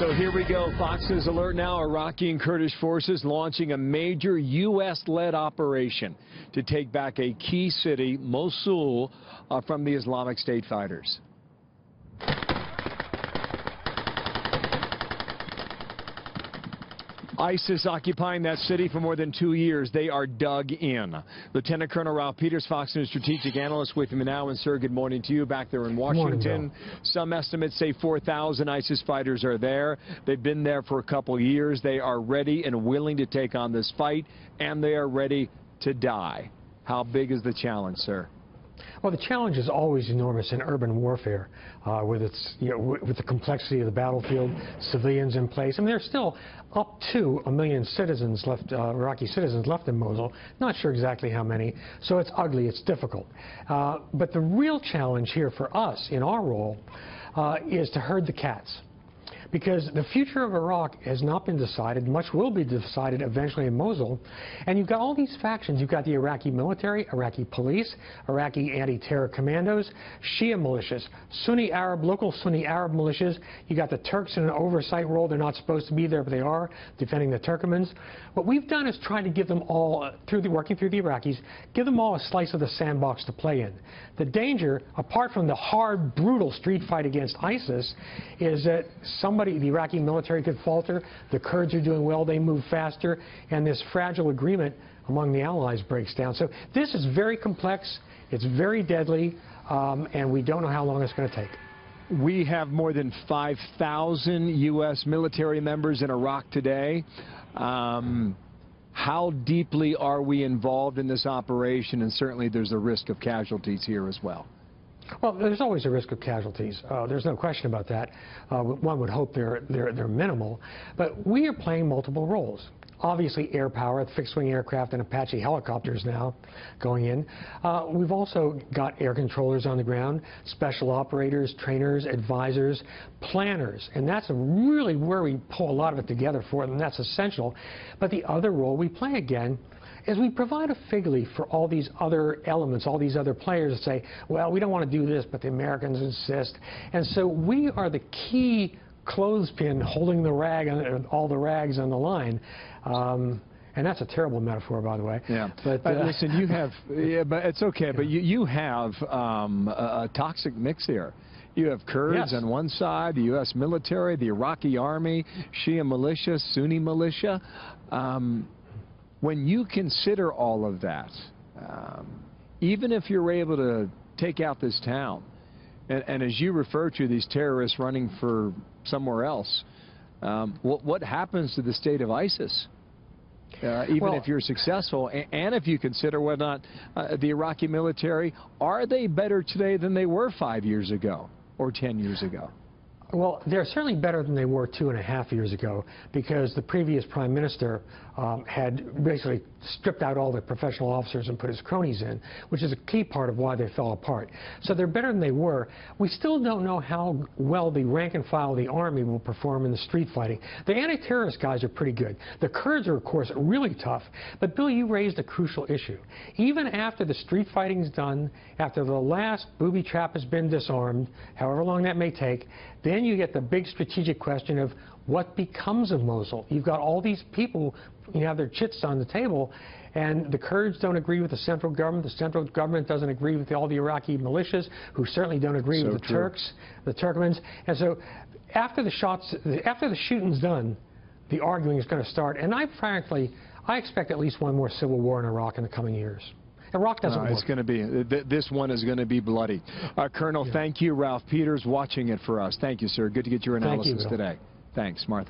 So here we go. Fox News alert now. Iraqi and Kurdish forces launching a major U.S.-led operation to take back a key city, Mosul, from the Islamic State fighters. ISIS occupying that city for more than 2 years. They are dug in. Lieutenant Colonel Ralph Peters, Fox News strategic analyst, with me now. And, sir, good morning to you back there in Washington. Morning, some estimates say 4,000 ISIS fighters are there. They've been there for a couple of years. They are ready and willing to take on this fight, and they are ready to die. How big is the challenge, sir? Well, the challenge is always enormous in urban warfare, with its, with the complexity of the battlefield, civilians in place. I mean, there's still up to 1 million citizens left, Iraqi citizens left in Mosul. Not sure exactly how many. So it's ugly, it's difficult. But the real challenge here for us in our role is to herd the cats. Because the future of Iraq has not been decided. Much will be decided eventually in Mosul. And you've got all these factions. You've got the Iraqi military, Iraqi police, Iraqi anti-terror commandos, Shia militias, Sunni Arab, local Sunni Arab militias. You've got the Turks in an oversight role. They're not supposed to be there, but they are, defending the Turkmens. What we've done is try to give them all, working through the Iraqis, give them all a slice of the sandbox to play in. The danger, apart from the hard, brutal street fight against ISIS, is that the Iraqi military could falter, the Kurds are doing well, they move faster, and this fragile agreement among the allies breaks down. So this is very complex, it's very deadly, and we don't know how long it's going to take. We have more than 5,000 U.S. military members in Iraq today. How deeply are we involved in this operation? And certainly there's a risk of casualties here as well. Well, there's always a risk of casualties. There's no question about that. One would hope they're minimal. But we are playing multiple roles. Obviously, air power, fixed-wing aircraft and Apache helicopters now going in. We've also got air controllers on the ground, special operators, trainers, advisors, planners. And that's really where we pull a lot of it together for it, and that's essential. But the other role we play, again, is we provide a fig leaf for all these other elements, all these other players that say, well, we don't want to do this, but the Americans insist. And so we are the key clothespin holding the rag, all the rags on the line. And that's a terrible metaphor, by the way. Yeah. But listen, you have, but it's okay, but you have a toxic mix here. You have Kurds on one side, the U.S. military, the Iraqi army, Shia militia, Sunni militia. When you consider all of that, even if you're able to take out this town, and as you refer to these terrorists running for somewhere else, what happens to the state of ISIS? Even if you're successful, and if you consider whether or not the Iraqi military, are they better today than they were 5 years ago or 10 years ago? Well, they're certainly better than they were 2.5 years ago, because the previous prime minister had basically stripped out all the professional officers and put his cronies in, which is a key part of why they fell apart. So they're better than they were. We still don't know how well the rank and file of the army will perform in the street fighting. The anti-terrorist guys are pretty good. The Kurds are, of course, really tough. But, Bill, you raised a crucial issue. Even after the street fighting's done, after the last booby trap has been disarmed, however long that may take, then you get the big strategic question of what becomes of Mosul. You've got all these people, you have their chits on the table, and the Kurds don't agree with the central government. The central government doesn't agree with all the Iraqi militias, who certainly don't agree with the Turks, the Turkmens. And so after the shooting's done, the arguing is going to start. And I expect at least one more civil war in Iraq in the coming years. Iraq doesn't work. It's going to be, this one is going to be bloody. Colonel, thank you. Ralph Peters watching it for us. Thank you, sir. Good to get your analysis today. Thanks, Martha.